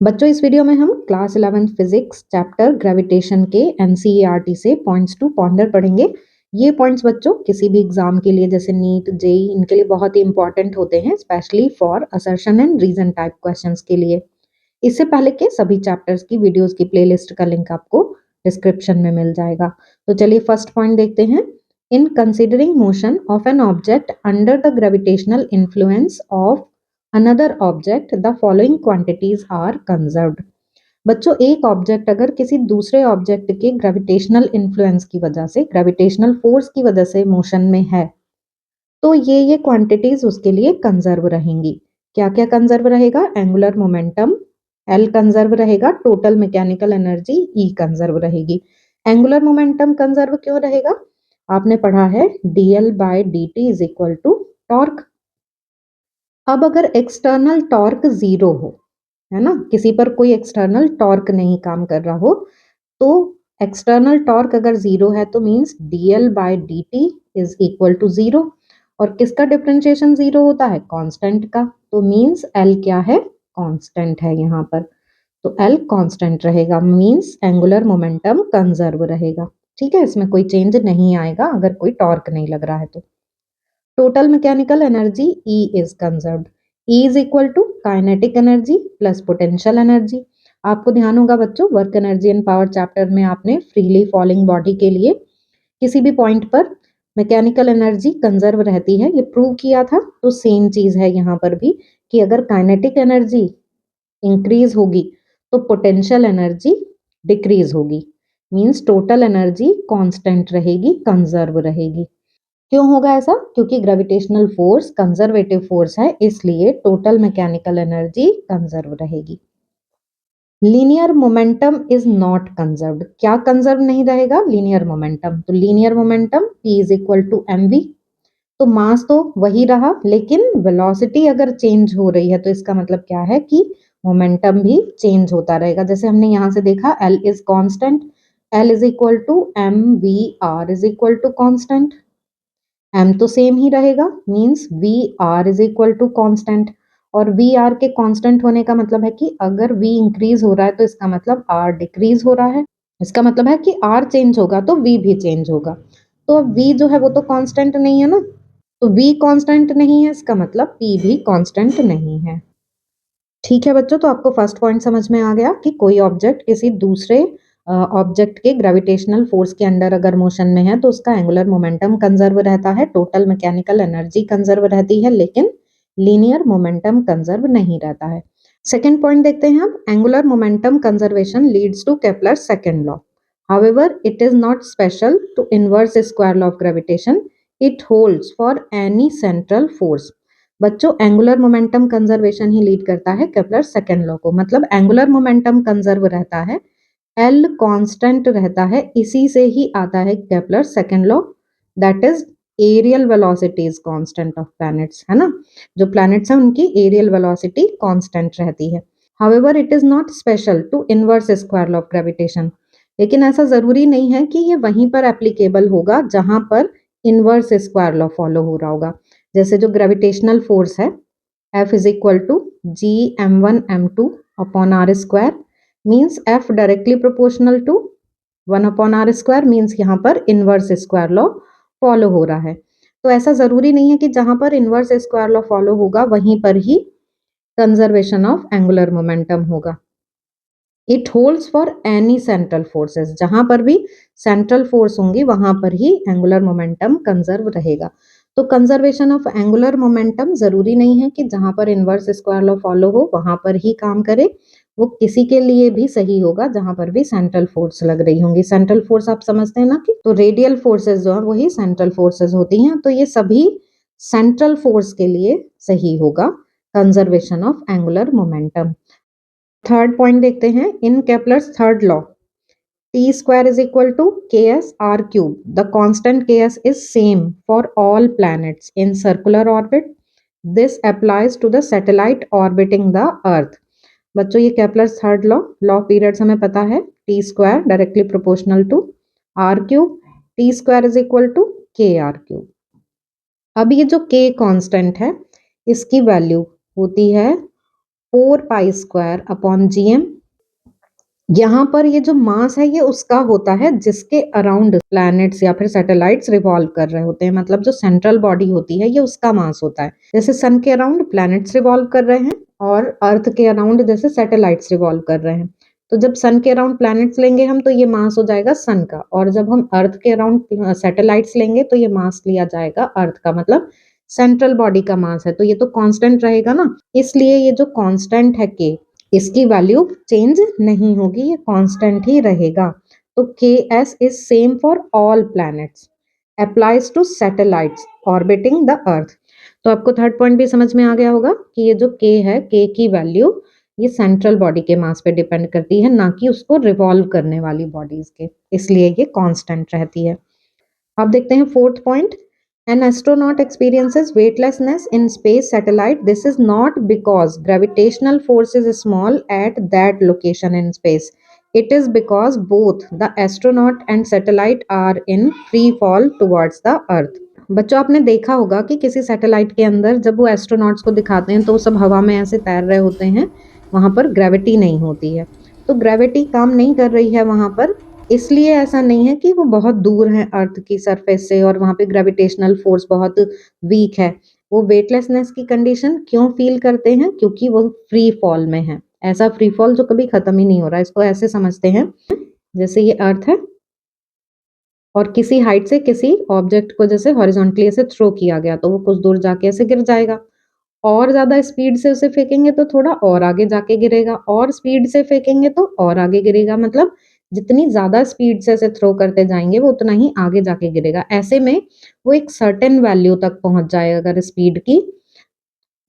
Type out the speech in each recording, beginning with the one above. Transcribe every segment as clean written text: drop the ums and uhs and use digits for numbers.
बच्चों इस वीडियो में हम क्लास 11 फिजिक्स चैप्टर ग्रेविटेशन के एनसीईआरटी से पॉइंट्स टू पॉन्डर पढ़ेंगे। ये पॉइंट्स बच्चों किसी भी एग्जाम के लिए जैसे नीट जेई इनके लिए बहुत ही इंपॉर्टेंट होते हैं, specially for assertion and reason type questions के लिए। इससे पहले के सभी चैप्टर्स की वीडियोस की प्लेलिस्ट का लिंक आपको डिस्क्रिप्शन में मिल जाएगा। तो चलिए फर्स्ट पॉइंट देखते हैं। In considering motion of an object under the gravitational influence of another object the following quantities are conserved. बच्चों एक ऑब्जेक्ट अगर किसी दूसरे ऑब्जेक्ट के ग्रेविटेशनल इन्फ्लुएंस की वजह से, ग्रेविटेशनल फोर्स की वजह से मोशन में है, तो ये क्वांटिटीज उसके लिए कंजर्व रहेंगी। क्या क्या कंजर्व रहेगा? एंगुलर मोमेंटम एल कंजर्व रहेगा, total mechanical energy E conserve रहेगी। एंगुलर मोमेंटम कंजर्व क्यों रहेगा? आपने पढ़ा है dl by dt is equal to torque. अब अगर एक्सटर्नल टॉर्क जीरो हो, है ना, किसी पर कोई एक्सटर्नल टॉर्क नहीं काम कर रहा हो, तो एक्सटर्नल टॉर्क अगर जीरो है तो means dl by dt is equal to zero. और किसका डिफरेंशिएशन जीरो होता है? कांस्टेंट का। तो मीन्स L क्या है? कांस्टेंट है यहाँ पर। तो L कांस्टेंट रहेगा, मीन्स एंगुलर मोमेंटम कंजर्व रहेगा। ठीक है, इसमें कोई चेंज नहीं आएगा अगर कोई टॉर्क नहीं लग रहा है तो। Total mechanical energy E is conserved. E is equal to kinetic energy plus potential energy. आपको ध्यान होगा बच्चों, work energy and power chapter में आपने फ्रीली फॉलिंग बॉडी के लिए किसी भी पॉइंट पर मैकेनिकल एनर्जी कंजर्व रहती है, ये प्रूव किया था। तो सेम चीज है यहाँ पर भी कि अगर काइनेटिक एनर्जी इंक्रीज होगी तो पोटेंशियल एनर्जी डिक्रीज होगी, मींस टोटल एनर्जी कांस्टेंट रहेगी, कंजर्व रहेगी। क्यों होगा ऐसा? क्योंकि ग्रेविटेशनल फोर्स कंजर्वेटिव फोर्स है, इसलिए टोटल मैकेनिकल एनर्जी कंजर्व रहेगी। Linear momentum is not conserved. क्या कंजर्व नहीं रहेगा? Linear momentum. तो linear momentum P is equal to mv। तो मास तो वही रहा, लेकिन वेलोसिटी अगर चेंज हो रही है तो इसका मतलब क्या है कि मोमेंटम भी चेंज होता रहेगा। जैसे हमने यहाँ से देखा L is constant, L is equal to mv r is equal to constant. m तो सेम ही रहेगा, means V R is equal to constant. और वी आर के कांस्टेंट होने का मतलब है कि अगर v इंक्रीज हो रहा है तो इसका मतलब r डिक्रीज हो रहा है। इसका मतलब है कि r चेंज होगा तो v भी चेंज होगा। तो अब v जो है वो तो कांस्टेंट नहीं है ना, तो v कांस्टेंट नहीं है, इसका मतलब p भी कांस्टेंट नहीं है। ठीक है बच्चों, तो आपको फर्स्ट पॉइंट समझ में आ गया कि कोई ऑब्जेक्ट किसी दूसरे ऑब्जेक्ट के ग्रेविटेशनल फोर्स के अंडर अगर मोशन में है तो उसका एंगुलर मोमेंटम कंजर्व रहता है, टोटल मैकेनिकल एनर्जी कंजर्व रहती है, लेकिन लीनियर मोमेंटम कंजर्व नहीं रहता है। सेकेंड पॉइंट देखते हैं हम। Angular momentum conservation leads to Kepler second law. However, it is not special to inverse square law of gravitation. It holds for any central force. बच्चों एंगुलर मोमेंटम कंजर्वेशन ही lead करता है Kepler second law को। मतलब angular momentum conserve रहता है, L constant रहता है, इसी से ही आता है Kepler second law, that is areal velocity is constant of planets, है ना। जो प्लैनेट्स हैं उनकी एरियल वेलोसिटी कांस्टेंट रहती है। However it is not special to inverse square law of gravitation. लेकिन ऐसा जरूरी नहीं है कि ये वहीं पर एप्लीकेबल होगा जहां पर इनवर्स स्क्वायर लॉ फॉलो हो रहा होगा। जैसे जो ग्रेविटेशनल फोर्स है F is equal to G m1 m2 upon R square, means F directly proportional to 1 upon R square, means यहाँ पर इनवर्स स्क्वायर लॉ फॉलो हो रहा है। तो ऐसा जरूरी नहीं है कि जहां पर इनवर्स स्क्वायर लॉ फॉलो होगा वहीं पर ही कंजर्वेशन ऑफ एंगुलर मोमेंटम होगा। It holds for any central forces. जहां पर भी सेंट्रल फोर्स होंगी वहां पर ही एंगुलर मोमेंटम कंजर्व रहेगा। तो कंजर्वेशन ऑफ एंगुलर मोमेंटम जरूरी नहीं है कि जहां पर इनवर्स स्क्वायर लॉ फॉलो हो वहां पर ही काम करे, वो किसी के लिए भी सही होगा जहां पर भी सेंट्रल फोर्स लग रही होंगी। सेंट्रल फोर्स आप समझते हैं ना, कि तो रेडियल फोर्सेस जो है वही सेंट्रल फोर्सेस होती हैं, तो ये सभी सेंट्रल फोर्स के लिए सही होगा conservation of angular momentum. Third point देखते हैं। In Kepler's third law T square is equal to K S R cube, the constant K S is same for all planets in circular orbit. This applies to the satellite orbiting the earth. बच्चों ये Kepler's third law, law of periods हमें पता है, T square directly proportional to R cube, T square is equal to K are cube. अब ये जो के constant है इसकी वैल्यू होती है 4π² अपॉन gm। यहाँ पर ये जो मास है ये उसका होता है जिसके अराउंड प्लैनेट्स या फिर सैटेलाइट्स रिवॉल्व कर रहे होते हैं, मतलब जो सेंट्रल बॉडी होती है ये उसका मास होता है। जैसे सन के अराउंड प्लैनेट्स रिवॉल्व कर रहे हैं और अर्थ के अराउंड जैसे सैटेलाइट्स रिवॉल्व कर रहे हैं, तो जब सन के अराउंड प्लैनेट्स लेंगे हम तो ये मास हो जाएगा सन का, और जब हम अर्थ के अराउंड सैटेलाइट्स लेंगे तो ये मास लिया जाएगा अर्थ का, मतलब सेंट्रल बॉडी का मास है, तो ये तो कांस्टेंट रहेगा ना, इसलिए ये जो कांस्टेंट है के, इसकी वैल्यू चेंज नहीं होगी, ये कांस्टेंट ही रहेगा। तो Ks is same for all planets, applies to satellites orbiting the earth. तो आपको थर्ड पॉइंट भी समझ में आ गया होगा कि ये जो K है, K की वैल्यू ये सेंट्रल बॉडी के मास पे डिपेंड करती है, ना कि उसको रिवॉल्व करने वाली बॉडीज के, इसलिए ये कांस्टेंट रहती है। अब देखते हैं fourth point, an astronaut experiences weightlessness in space satellite. This is not because gravitational force is small at that location in space. It is because both the astronaut and satellite are in free fall towards the earth. बच्चों आपने देखा होगा कि किसी satellite के अंदर जब वो एस्ट्रोनॉट्स को दिखाते हैं तो वो सब हवा में ऐसे तैर रहे होते हैं, वहां पर ग्रेविटी नहीं होती है, तो ग्रेविटी काम नहीं कर रही है वहां पर, इसलिए ऐसा नहीं है कि वो बहुत दूर है अर्थ की सरफेस से और वहां पे ग्रेविटेशनल फोर्स बहुत वीक है। वो वेटलेसनेस की कंडीशन क्यों फील करते हैं, क्योंकि वो फ्री फॉल में है, ऐसा फ्री फॉल जो कभी खत्म ही नहीं हो रहा। इसको ऐसे समझते हैं जैसे ये अर्थ है और किसी हाइट से किसी ऑब्जेक्ट को जैसे हॉरिजॉन्टली ऐसे थ्रो किया गया तो वो कुछ दूर जाके ऐसे गिर जाएगा, और ज्यादा स्पीड से उसे फेंकेंगे तो थोड़ा और आगे जाके गिरेगा, और स्पीड से फेंकेंगे तो और आगे गिरेगा, मतलब जितनी ज्यादा स्पीड से इसे थ्रो करते जाएंगे वो उतना ही आगे जाके गिरेगा। ऐसे में वो एक सर्टेन वैल्यू तक पहुंच जाएगा अगर स्पीड की,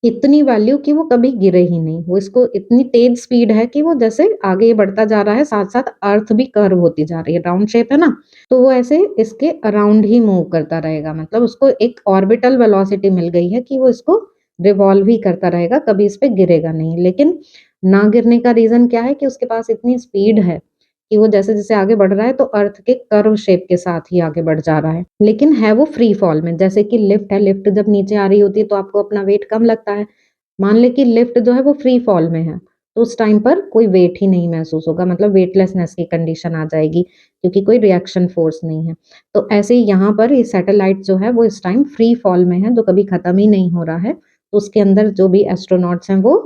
इतनी वैल्यू कि वो कभी गिरे ही नहीं, वो इसको इतनी तेज स्पीड है कि वो जैसे आगे बढ़ता जा रहा है साथ साथ अर्थ भी कर्व होती जा रही है, राउंड शेप है ना, तो वो ऐसे इसके अराउंड ही मूव करता रहेगा, मतलब उसको एक ऑर्बिटल वेलोसिटी मिल गई है कि वो इसको रिवॉल्व ही करता रहेगा, कभी इस पे गिरेगा नहीं। लेकिन ना गिरने का रीजन क्या है कि उसके पास इतनी स्पीड है कि वो जैसे जैसे आगे बढ़ रहा है तो अर्थ के कर्व शेप के साथ ही आगे बढ़ जा रहा है, लेकिन है वो फ्री फॉल में। जैसे कि लिफ्ट है, लिफ्ट जब नीचे आ रही होती है तो आपको अपना वेट कम लगता है, मान ले कि लिफ्ट जो है वो फ्री फॉल में है तो उस टाइम पर कोई वेट ही नहीं महसूस होगा, मतलब वेटलेसनेस की कंडीशन आ जाएगी क्योंकि कोई रिएक्शन फोर्स नहीं है। तो ऐसे ही यहाँ पर ये सैटेलाइट जो है वो इस टाइम फ्री फॉल में है, जो कभी खत्म ही नहीं हो रहा है, तो उसके अंदर जो भी एस्ट्रोनॉट्स हैं वो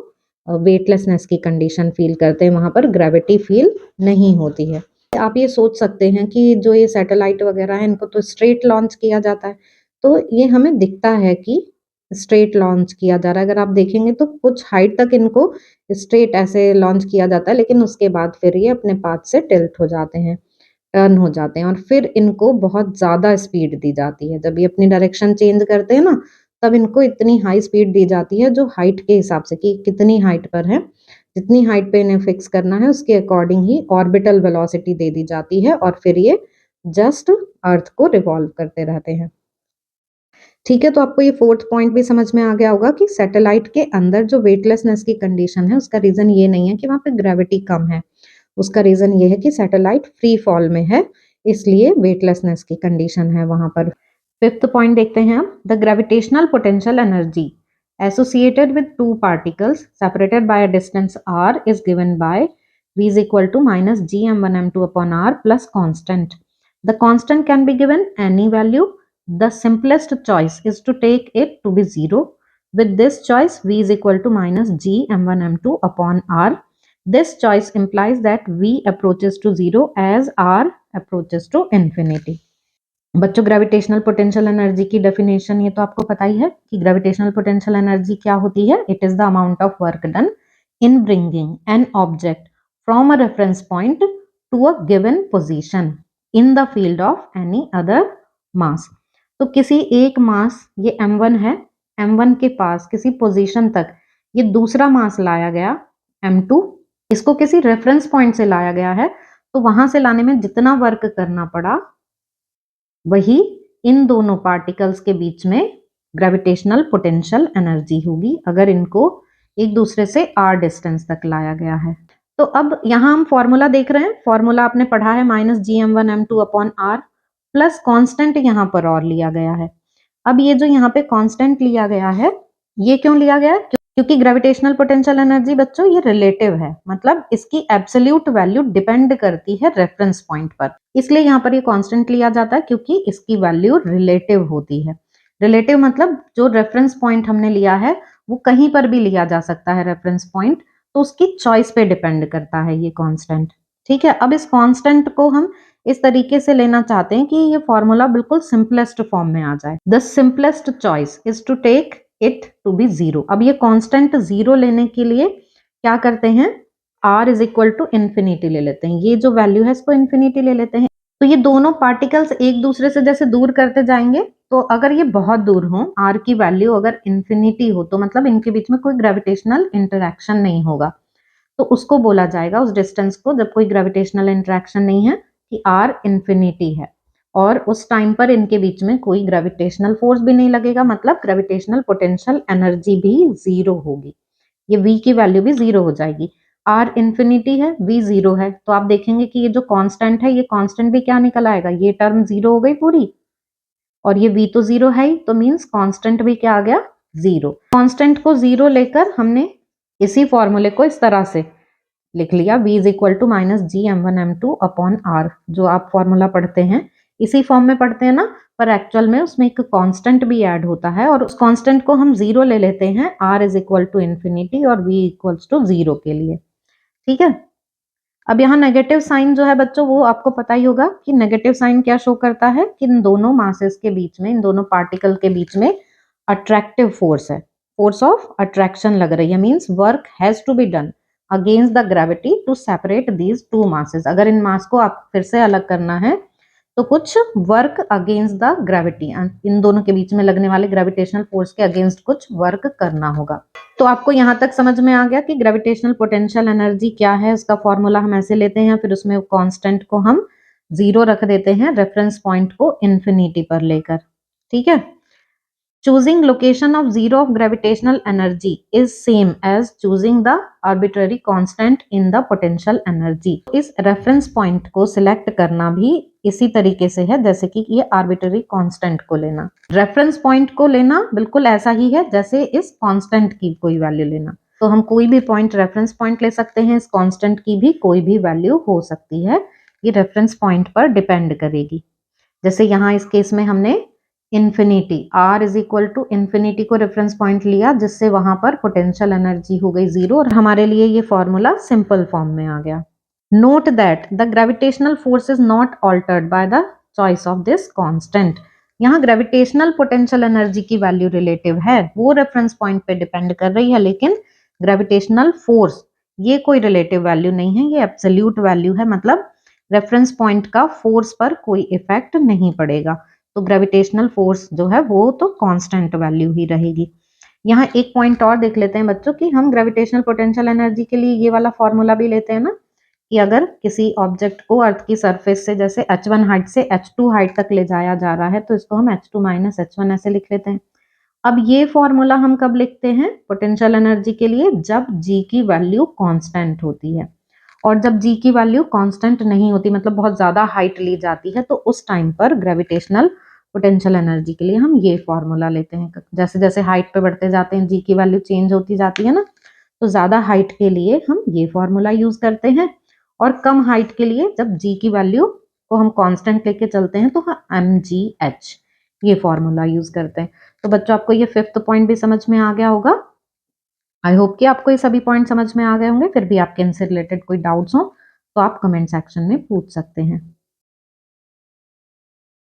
वेटलेसनेस की कंडीशन फील करते हैं, वहां पर ग्रेविटी फील नहीं होती है। आप ये सोच सकते हैं कि जो ये सैटेलाइट वगैरह है इनको तो स्ट्रेट लॉन्च किया जाता है, तो ये हमें दिखता है कि स्ट्रेट लॉन्च किया जा रहा है, अगर आप देखेंगे तो कुछ हाइट तक इनको स्ट्रेट ऐसे लॉन्च किया जाता है, लेकिन उसके बाद फिर ये अपने पाथ से टिल्ट हो जाते हैं, टर्न हो जाते हैं, और फिर इनको बहुत ज्यादा स्पीड दी जाती है। जब ये अपनी डायरेक्शन चेंज करते हैं ना तब इनको इतनी हाई स्पीड दी जाती है जो हाइट के हिसाब से कि कितनी हाइट पर है, जितनी हाइट पे इन्हें फिक्स करना है उसके अकॉर्डिंग ही ऑर्बिटल वेलोसिटी दे दी जाती है, और फिर ये जस्ट अर्थ को रिवॉल्व करते रहते हैं। ठीक है, तो आपको ये फोर्थ पॉइंट भी समझ में आ गया होगा कि सैटेलाइट के अंदर जो वेटलेसनेस की कंडीशन है उसका रीजन ये नहीं है कि वहां पे ग्रेविटी कम है, उसका रीजन ये है कि सैटेलाइट फ्री फॉल में है, इसलिए वेटलेसनेस की कंडीशन है वहां पर। फिफ्थ पॉइंट देखते हैं हम, the gravitational potential energy associated with two particles separated by a distance r is given by v is equal to minus gm1 m2 upon r plus constant. The constant can be given any value. The simplest choice is to take it to be 0. With this choice, v is equal to minus g m1 m2 upon r. This choice implies that v approaches to 0 as r approaches to infinity. बच्चों gravitational potential energy की definition ये तो आपको पता ही है कि gravitational potential energy क्या होती है। It is the amount of work done in bringing an object from a reference point to a given position in the field of any other mass. तो किसी एक मास, ये m1 है, m1 के पास किसी पोजीशन तक ये दूसरा मास लाया गया m2, इसको किसी रेफरेंस पॉइंट से लाया गया है, तो वहां से लाने में जितना वर्क करना पड़ा वही इन दोनों पार्टिकल्स के बीच में ग्रेविटेशनल पोटेंशियल एनर्जी होगी अगर इनको एक दूसरे से r डिस्टेंस तक लाया गया है। तो अब यहाँ हम फॉर्मूला देख रहे हैं, फॉर्मूला आपने पढ़ा है minus gm1m2 upon r plus constant यहाँ पर और लिया गया है। अब ये जो यहाँ पे कांस्टेंट लिया गया है, ये क्यों लिया गया है? क्योंकि ग्रेविटेशनल पोटेंशियल एनर्जी बच्चों ये रिलेटिव है, मतलब इसकी एब्सोल्यूट वैल्यू डिपेंड करती है रेफरेंस पॉइंट पर, इसलिए यहाँ पर ये कांस्टेंट लिया जाता है क्योंकि इसकी वैल्यू रिलेटिव होती है। रिलेटिव मतलब जो रेफरेंस पॉइंट हमने लिया है वो कहीं पर भी लिया जा सकता है रेफरेंस पॉइंट, तो उसकी चॉइस पे डिपेंड करता है ये कांस्टेंट। ठीक है, अब इस कांस्टेंट को हम इस तरीके से लेना चाहते हैं कि ये फॉर्मूला बिल्कुल सिंपलेस्ट फॉर्म में आ जाए। The simplest choice is to take it to be zero. अब ये कांस्टेंट जीरो लेने के लिए क्या करते हैं, r is equal to infinity ले लेते हैं, ये जो वैल्यू है इसको इन्फिनिटी ले लेते हैं। तो ये दोनों पार्टिकल्स एक दूसरे से जैसे दूर करते जाएंगे, तो अगर ये बहुत दूर हो, r की वैल्यू अगर इन्फिनिटी हो, तो मतलब इनके बीच में कोई ग्रेविटेशनल इंटरेक्शन नहीं होगा, तो उसको बोला जाएगा उस डिस्टेंस को जब कोई ग्रेविटेशनल इंटरेक्शन नहीं है कि r इन्फिनिटी है, और उस टाइम पर इनके बीच में कोई ग्रेविटेशनल फोर्स भी नहीं लगेगा, मतलब ग्रेविटेशनल पोटेंशियल एनर्जी भी जीरो होगी, ये v की वैल्यू भी जीरो हो जाएगी। r इन्फिनिटी है, v जीरो है, तो आप देखेंगे कि ये जो कांस्टेंट है, ये कांस्टेंट भी क्या निकल आएगा, ये टर्म जीरो हो गई पूरी, और ये v तो जीरो है ही, तो मीन्स कांस्टेंट भी क्या आ गया, जीरो। कांस्टेंट को जीरो लेकर हमने इसी फॉर्मूले को इस तरह से लिख लिया, v is equal to minus G M one M two upon R, जो आप फॉर्मूला पढ़ते हैं इसी फॉर्म में पढ़ते हैं ना, पर एक्चुअल में उसमें एक कांस्टेंट भी ऐड होता है, और उस कांस्टेंट को हम जीरो ले लेते हैं r is equal to infinity और v इक्वल्स टू जीरो के लिए। ठीक है, अब यहाँ नेगेटिव साइन जो है बच्चों, वो आपको पता ही होगा कि नेगेटिव साइन क्या शो करता है कि इन दोनों मासेस के बीच में, इन दोनों पार्टिकल के बीच में अट्रैक्टिव फोर्स है, फोर्स ऑफ अट्रैक्शन लग रही है, means work has to be done against the gravity to separate these two masses. अगर इन मास को आप फिर से अलग करना है तो कुछ वर्क अगेंस्ट द ग्रेविटी, इन दोनों के बीच में लगने वाले ग्रेविटेशनल फोर्स के अगेंस्ट कुछ वर्क करना होगा। तो आपको यहाँ तक समझ में आ गया कि ग्रेविटेशनल पोटेंशियल एनर्जी क्या है, उसका फॉर्मूला हम ऐसे लेते हैं, फिर उसमें कांस्टेंट को हम जीरो रख देते हैं, रेफरेंस पॉइंट को इन्फिनिटी पर लेकर। ठीक है, choosing location of zero of gravitational energy is same as choosing the arbitrary constant in the potential energy। इस रेफरेंस पॉइंट को सिलेक्ट करना भी इसी तरीके से है जैसे कि ये आर्बिट्ररी कांस्टेंट को लेना, रेफरेंस पॉइंट को लेना बिल्कुल ऐसा ही है जैसे इस कांस्टेंट की कोई वैल्यू लेना। तो हम कोई भी पॉइंट रेफरेंस पॉइंट ले सकते हैं, इस कांस्टेंट की भी कोई भी वैल्यू हो सकती है, ये रेफरेंस पॉइंट पर डिपेंड करेगी। जैसे यहाँ इस केस में हमने infinity, r is equal to infinity को रेफरेंस पॉइंट लिया, जिससे वहां पर पोटेंशियल एनर्जी हो गई जीरो, और हमारे लिए ये फॉर्मूला सिंपल फॉर्म में आ गया। Note that the gravitational force is not altered by the choice of this constant. यहाँ ग्रेविटेशनल पोटेंशियल एनर्जी की वैल्यू रिलेटिव है, वो रेफरेंस पॉइंट पे डिपेंड कर रही है, लेकिन ग्रेविटेशनल फोर्स ये कोई रिलेटिव वैल्यू नहीं है, ये एब्सोल्यूट वैल्यू है, मतलब रेफरेंस पॉइंट का फोर्स पर कोई इफेक्ट नहीं पड़ेगा, तो ग्रेविटेशनल फोर्स जो है वो तो कांस्टेंट वैल्यू ही रहेगी। यहाँ एक पॉइंट और देख लेते हैं बच्चों कि हम ग्रेविटेशनल पोटेंशियल एनर्जी के लिए ये वाला फॉर्मूला भी लेते हैं ना, कि अगर किसी ऑब्जेक्ट को अर्थ की सरफेस से जैसे h1 हाइट से h2 हाइट तक ले जाया जा रहा है, तो इसको हम h2 माइनस h1 ऐसे लिख लेते हैं। अब ये फॉर्मूला हम कब लिखते हैं पोटेंशियल एनर्जी के लिए, जब g की वैल्यू कांस्टेंट होती है, और जब g की वैल्यू कांस्टेंट नहीं होती, मतलब बहुत ज्यादा हाइट ली जाती है, तो उस टाइम पर ग्रेविटेशनल पोटेंशियल एनर्जी के लिए हम ये फॉर्मूला लेते हैं। जैसे जैसे हाइट पे बढ़ते जाते हैं, जी की वैल्यू चेंज होती जाती है ना, तो ज्यादा हाइट के लिए हम ये फॉर्मूला यूज करते हैं, और कम हाइट के लिए जब जी की वैल्यू को हम कांस्टेंट लेके चलते हैं तो mgh ये फॉर्मूला यूज करते हैं। तो बच्चों आपको ये फिफ्थ पॉइंट भी समझ में आ गया होगा। आई होप कि आपको ये सभी पॉइंट समझ में आ गए होंगे। फिर भी आपके इनसे रिलेटेड कोई डाउट्स हो तो आप कमेंट सेक्शन में पूछ सकते हैं।